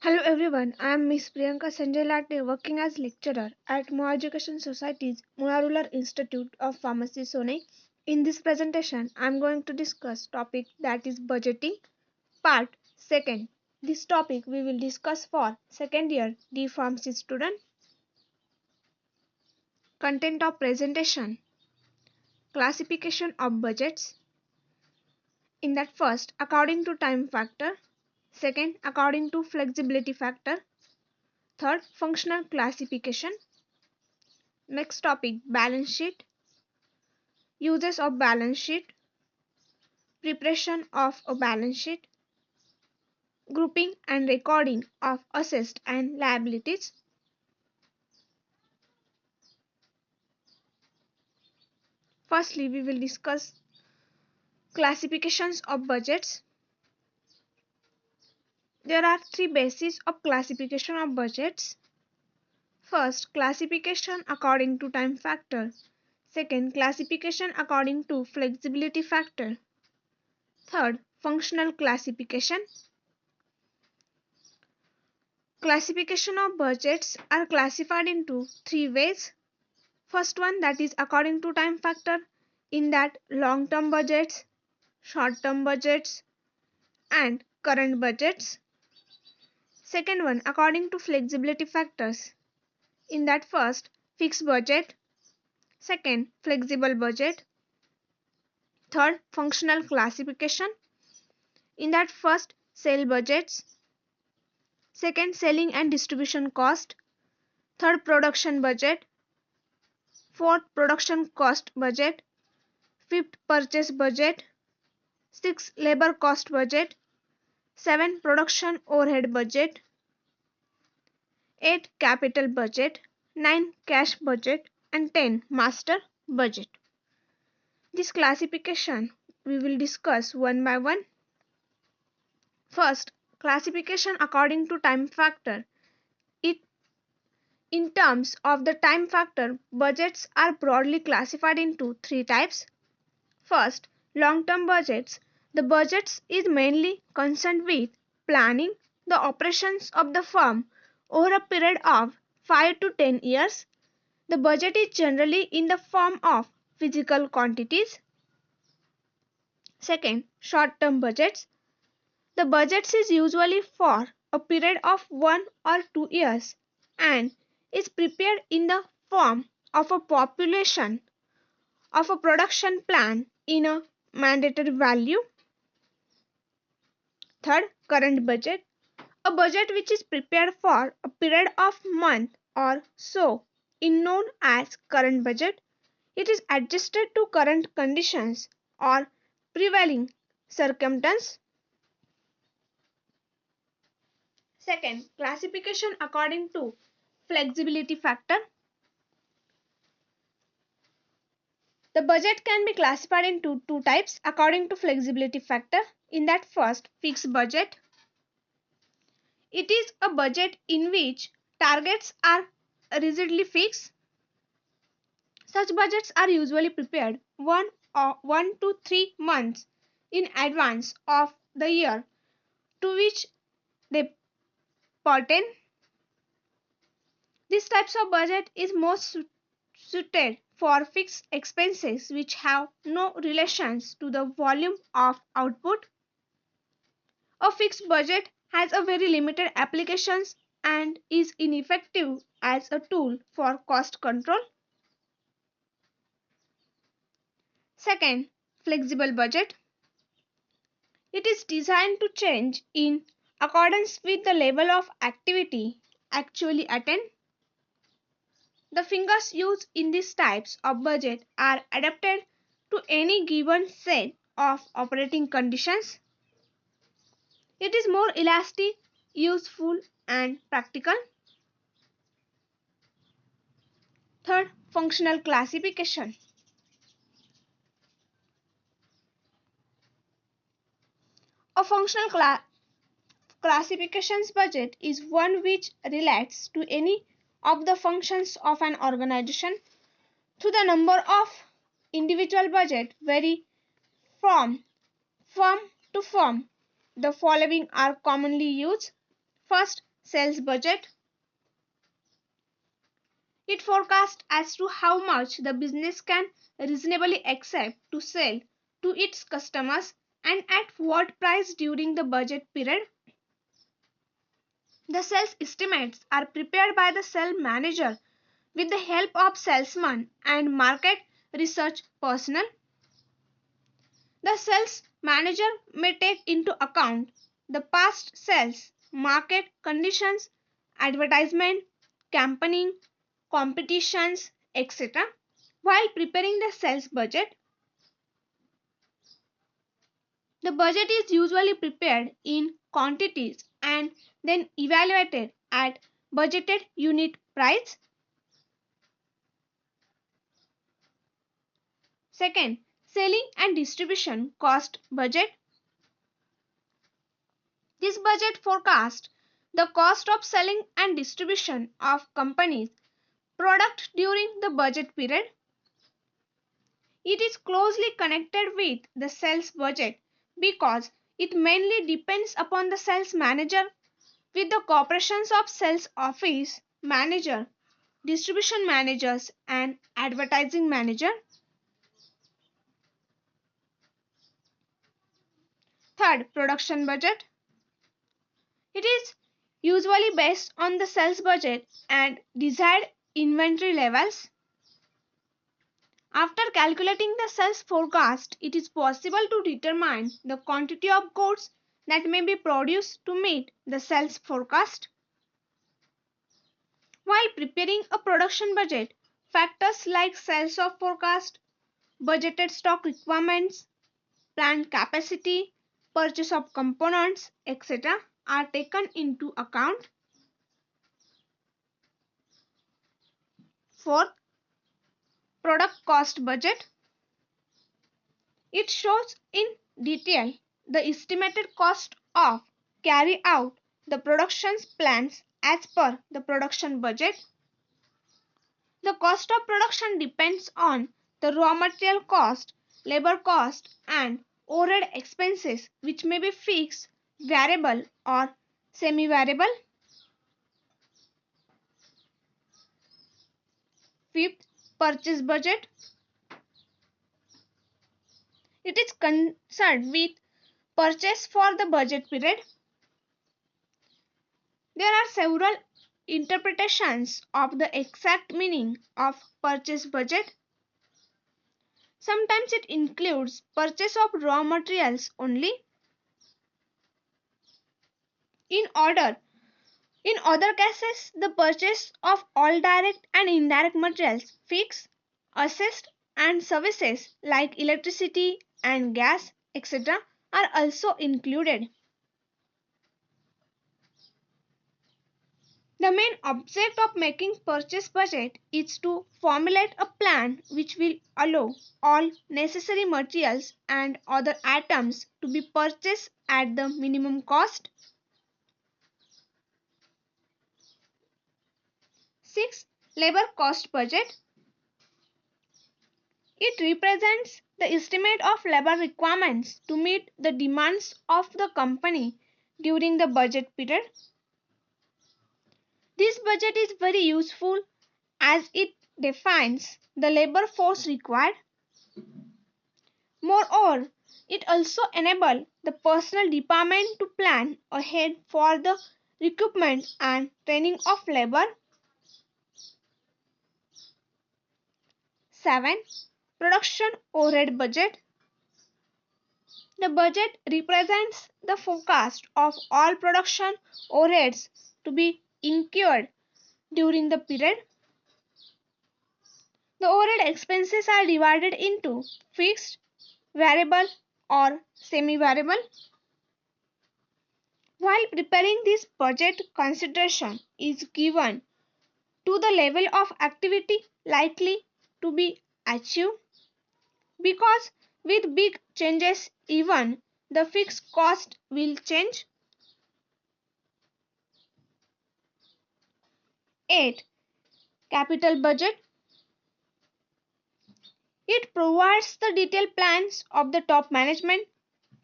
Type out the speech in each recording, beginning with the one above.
Hello everyone, I am Miss Priyanka Sanjay Latte working as lecturer at More Education Society's Munarular Institute of Pharmacy Sone. In this presentation, I am going to discuss topic that is budgeting part 2nd. This topic we will discuss for second year D Pharmacy student. Content of presentation: classification of budgets. In that first, according to time factor, second, according to flexibility factor, third, functional classification. Next topic, balance sheet, uses of balance sheet, preparation of a balance sheet, grouping and recording of assets and liabilities. Firstly, we will discuss classifications of budgets. There are three bases of classification of budgets. First, classification according to time factor. Second, classification according to flexibility factor. Third, functional classification. Classification of budgets are classified into three ways. First one, that is according to time factor, in that long term budgets, short term budgets and current budgets. Second one, according to flexibility factors, in that first, fixed budget, second, flexible budget, third, functional classification, in that first, sale budgets, second, selling and distribution cost, third, production budget, fourth, production cost budget, fifth, purchase budget, sixth, labor cost budget, 7. Production overhead budget, 8. Capital budget, 9. Cash budget and 10. Master budget. This classification we will discuss one by one. First, classification according to time factor. In terms of the time factor, budgets are broadly classified into three types. First, long-term budgets. The budgets is mainly concerned with planning the operations of the firm over a period of 5 to 10 years. The budget is generally in the form of physical quantities. Second, short-term budgets. The budget is usually for a period of 1 or 2 years and is prepared in the form of a population of a production plan in a mandatory value. Third, current budget. A budget which is prepared for a period of month or so is known as current budget. It is adjusted to current conditions or prevailing circumstances. Second, classification according to flexibility factor. The budget can be classified into two types according to flexibility factor. In that first, fixed budget. It is a budget in which targets are rigidly fixed. Such budgets are usually prepared 1 to 3 months in advance of the year to which they pertain. This types of budget is most suited for fixed expenses which have no relations to the volume of output. A fixed budget has a very limited applications and is ineffective as a tool for cost control. Second, flexible budget. It is designed to change in accordance with the level of activity actually attained. The figures used in these types of budget are adapted to any given set of operating conditions. It is more elastic, useful and practical. Third, functional classification. A functional classifications budget is one which relates to any of the functions of an organization. To the number of individual budget vary from firm to firm. The following are commonly used. First, Sales budget. It forecasts as to how much the business can reasonably accept to sell to its customers and at what price during the budget period. The sales estimates are prepared by the sales manager with the help of salesmen and market research personnel. The sales manager may take into account the past sales, market conditions, advertisement, campaigning, competitions, etc. While preparing the sales budget, the budget is usually prepared in quantities and then evaluated at budgeted unit price. Second, selling and distribution cost budget. This budget forecasts the cost of selling and distribution of companies' product during the budget period. It is closely connected with the sales budget because it mainly depends upon the sales manager with the cooperations of sales office manager, distribution managers and advertising manager. Third, production budget. It is usually based on the sales budget and desired inventory levels. After calculating the sales forecast, it is possible to determine the quantity of goods that may be produced to meet the sales forecast. While preparing a production budget, factors like sales of forecast, budgeted stock requirements, planned capacity, purchase of components, etc. are taken into account. Fourth, product cost budget. It shows in detail the estimated cost of carry out the production plans as per the production budget. The cost of production depends on the raw material cost, labor cost and overhead expenses which may be fixed, variable or semi-variable. Fifth, purchase budget. It is concerned with purchase for the budget period. There are several interpretations of the exact meaning of purchase budget. Sometimes it includes purchase of raw materials only. In order In other cases, the purchase of all direct and indirect materials, fixed, assets and services like electricity and gas, etc. are also included. The main object of making purchase budget is to formulate a plan which will allow all necessary materials and other items to be purchased at the minimum cost. 6. Labor cost budget. It represents the estimate of labor requirements to meet the demands of the company during the budget period. This budget is very useful as it defines the labor force required. Moreover, it also enables the personnel department to plan ahead for the recruitment and training of labor. 7. Production overhead budget. The budget represents the forecast of all production overheads to be incurred during the period. The overhead expenses are divided into fixed, variable or semi-variable. While preparing this budget, consideration is given to the level of activity likely to be achieved because with big changes even the fixed cost will change. 8. Capital budget. It provides the detailed plans of the top management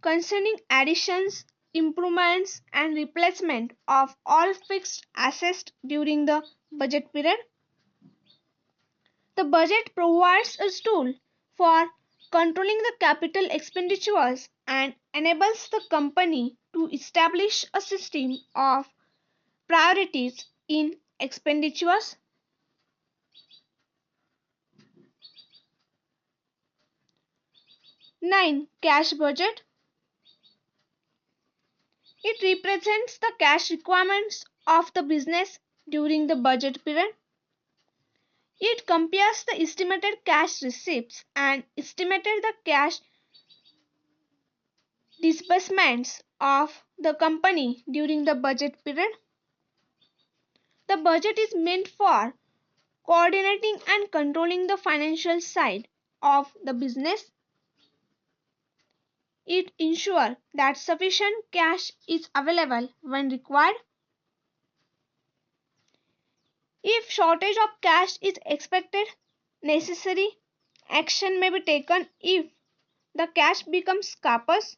concerning additions, improvements and replacement of all fixed assets during the budget period. The budget provides a tool for controlling the capital expenditures and enables the company to establish a system of priorities in expenditures. 9. Cash budget. It represents the cash requirements of the business during the budget period. It compares the estimated cash receipts and estimated the cash disbursements of the company during the budget period. The budget is meant for coordinating and controlling the financial side of the business. It ensures that sufficient cash is available when required. If shortage of cash is expected, necessary action may be taken. If the cash becomes scarce,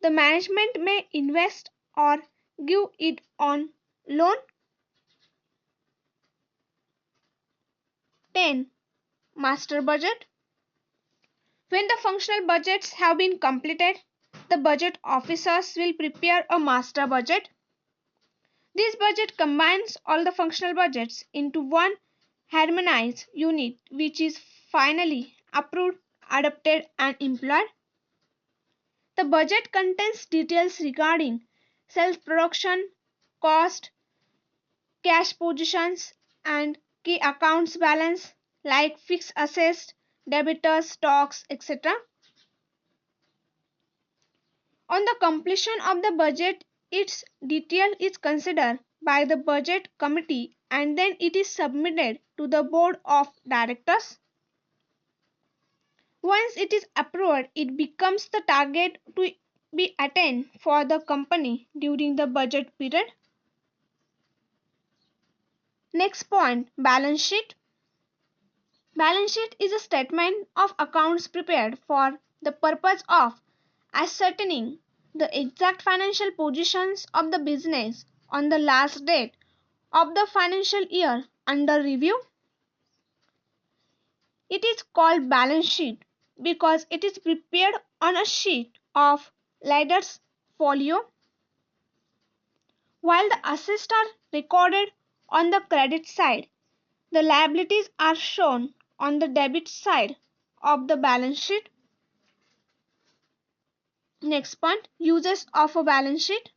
the management may invest or give it on loan. 10. Master budget. When the functional budgets have been completed, the budget officers will prepare a master budget. This budget combines all the functional budgets into one harmonized unit which is finally approved, adopted and employed. The budget contains details regarding sales production, cost, cash positions and key accounts balance like fixed assets, debtors, stocks, etc. On the completion of the budget, its detail is considered by the budget committee and then it is submitted to the board of directors. Once it is approved, it becomes the target to be attained for the company during the budget period. Next point, balance sheet. Balance sheet is a statement of accounts prepared for the purpose of ascertaining the exact financial positions of the business on the last date of the financial year under review. It is called balance sheet because it is prepared on a sheet of ledger's folio, while the assets are recorded on the credit side. The liabilities are shown on the debit side of the balance sheet. Next point, uses of a balance sheet.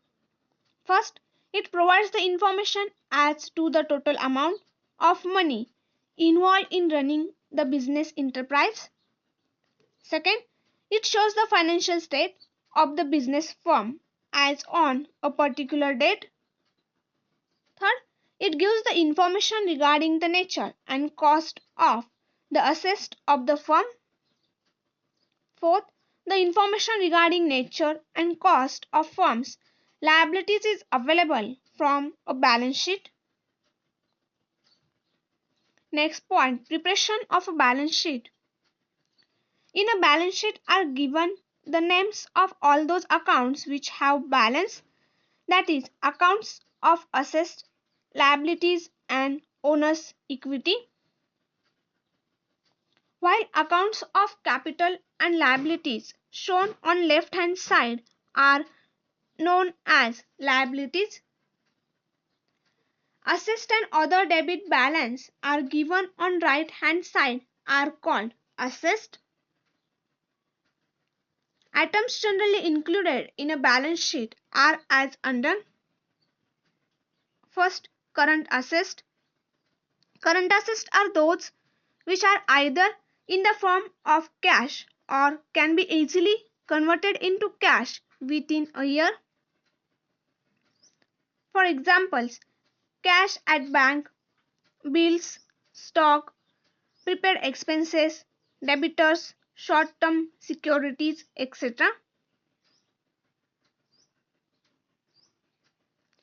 First, it provides the information as to the total amount of money involved in running the business enterprise. Second, it shows the financial state of the business firm as on a particular date. Third, it gives the information regarding the nature and cost of the assets of the firm. Fourth, the information regarding nature and cost of firm's liabilities is available from a balance sheet. Next point, preparation of a balance sheet. In a balance sheet are given the names of all those accounts which have balance, that is accounts of assets, liabilities and owner's equity. While accounts of capital and liabilities shown on left hand side are known as liabilities. Assets and other debit balance are given on right hand side are called assets. Items generally included in a balance sheet are as under. First, current assets. Current assets are those which are either in the form of cash or can be easily converted into cash within a year. For examples, cash at bank, bills, stock, prepaid expenses, debtors, short-term securities, etc.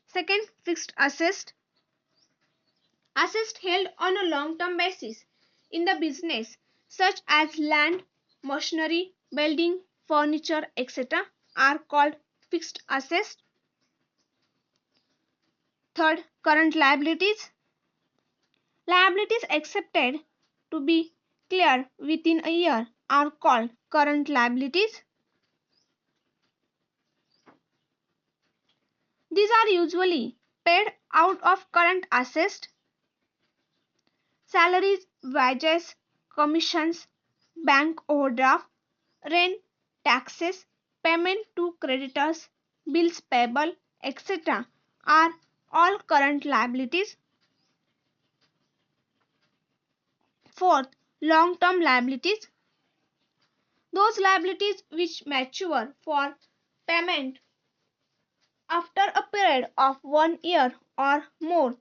Second, fixed assets. Assets held on a long-term basis in the business such as land, machinery, building, furniture, etc. are called fixed assets. Third, current liabilities. Liabilities accepted to be clear within a year are called current liabilities. These are usually paid out of current assets, salaries, wages, commissions, bank overdraft, rent, taxes, payment to creditors, bills payable, etc. are all current liabilities. Fourth, long-term liabilities. Those liabilities which mature for payment after a period of 1 year or more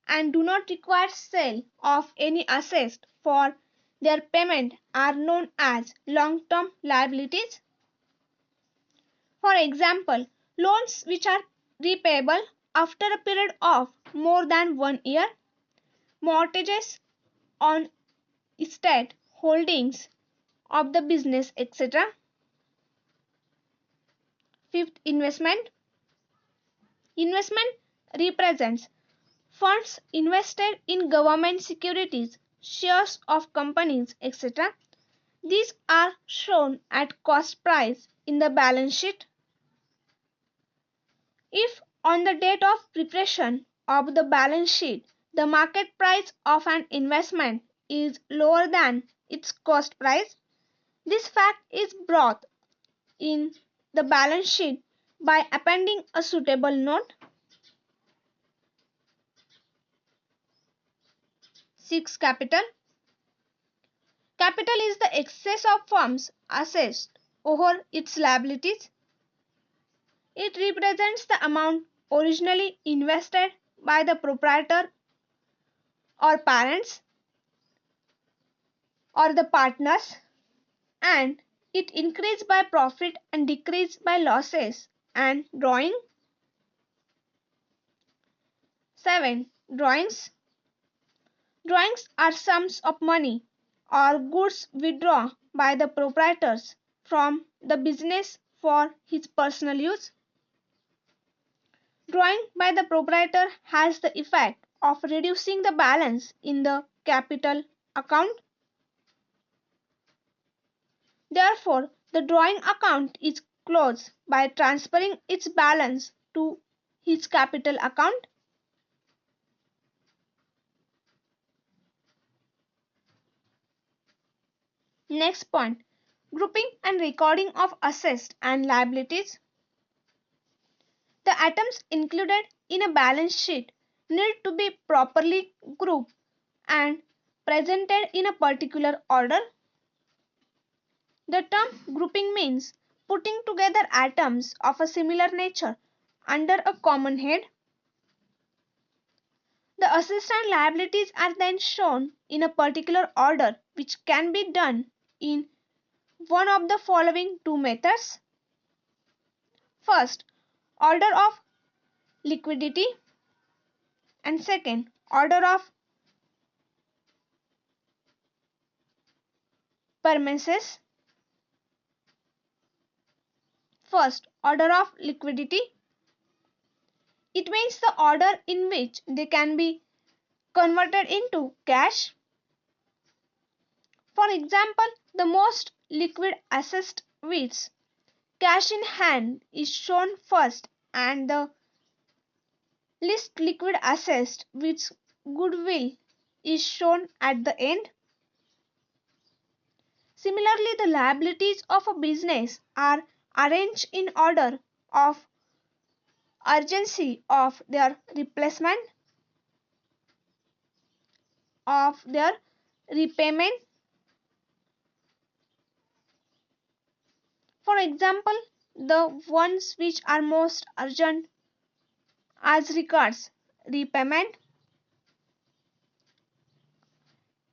and do not require sale of any assets for their payment are known as long-term liabilities. For example, loans which are repayable after a period of more than 1 year, mortgages on estate holdings of the business, etc. Fifth, investment. Investment represents funds invested in government securities, shares of companies, etc. These are shown at cost price in the balance sheet. If on the date of preparation of the balance sheet the market price of an investment is lower than its cost price, this fact is brought in the balance sheet by appending a suitable note. 6. Capital. Capital is the excess of firm's assets over its liabilities. It represents the amount originally invested by the proprietor or parents or the partners, and it increased by profit and decreased by losses and drawing. 7. Drawings. Drawings are sums of money or goods withdrawn by the proprietors from the business for his personal use. Drawing by the proprietor has the effect of reducing the balance in the capital account. Therefore, the drawing account is closed by transferring its balance to his capital account. Next point, grouping and recording of assets and liabilities. The items included in a balance sheet need to be properly grouped and presented in a particular order. The term grouping means putting together items of a similar nature under a common head. The assets and liabilities are then shown in a particular order, which can be done in one of the following two methods. First, order of liquidity, and second, order of permanence. First, order of liquidity. It means the order in which they can be converted into cash. For example, the most liquid asset with cash in hand is shown first and the least liquid asset with goodwill is shown at the end. Similarly, the liabilities of a business are arranged in order of urgency of their replacement, of their repayment. For example, the ones which are most urgent as regards repayment.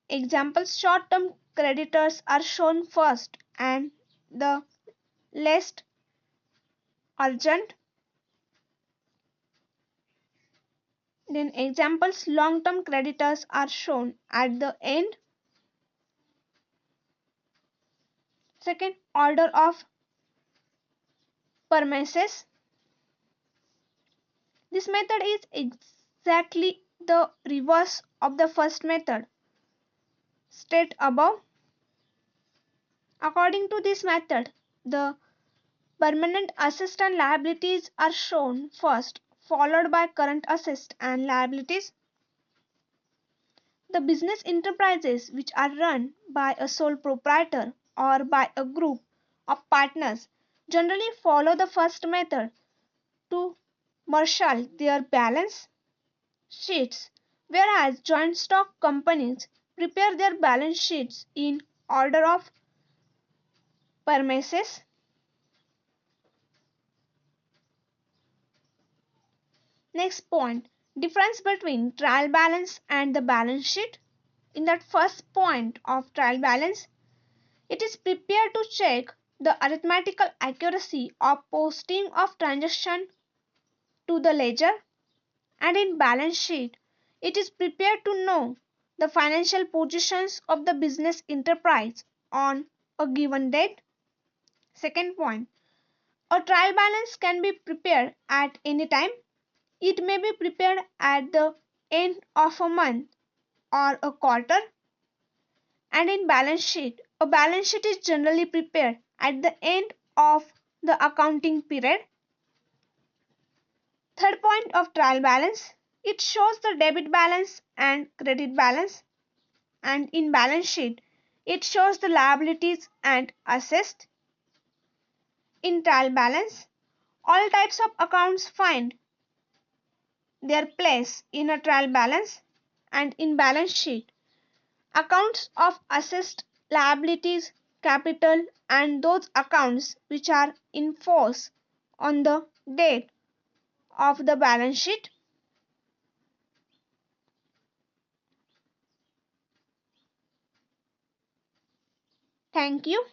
Examples, short-term creditors are shown first and the least urgent. Then examples, long-term creditors are shown at the end. Second, order of permanence. This method is exactly the reverse of the first method stated above. According to this method, the permanent assets and liabilities are shown first, followed by current assets and liabilities. The business enterprises which are run by a sole proprietor or by a group of partners generally follow the first method to marshal their balance sheets, whereas joint stock companies prepare their balance sheets in order of premises. Next point, difference between trial balance and the balance sheet. In that first point of trial balance, it is prepared to check the arithmetical accuracy of posting of transaction to the ledger, and in balance sheet it is prepared to know the financial positions of the business enterprise on a given date. Second point, a trial balance can be prepared at any time. It may be prepared at the end of a month or a quarter. And in balance sheet, a balance sheet is generally prepared at the end of the accounting period. Third point of trial balance, it shows the debit balance and credit balance, and in balance sheet it shows the liabilities and assets. In trial balance, all types of accounts find their place in a trial balance, and in balance sheet accounts of assets, liabilities, capital, and those accounts which are in force on the date of the balance sheet. Thank you.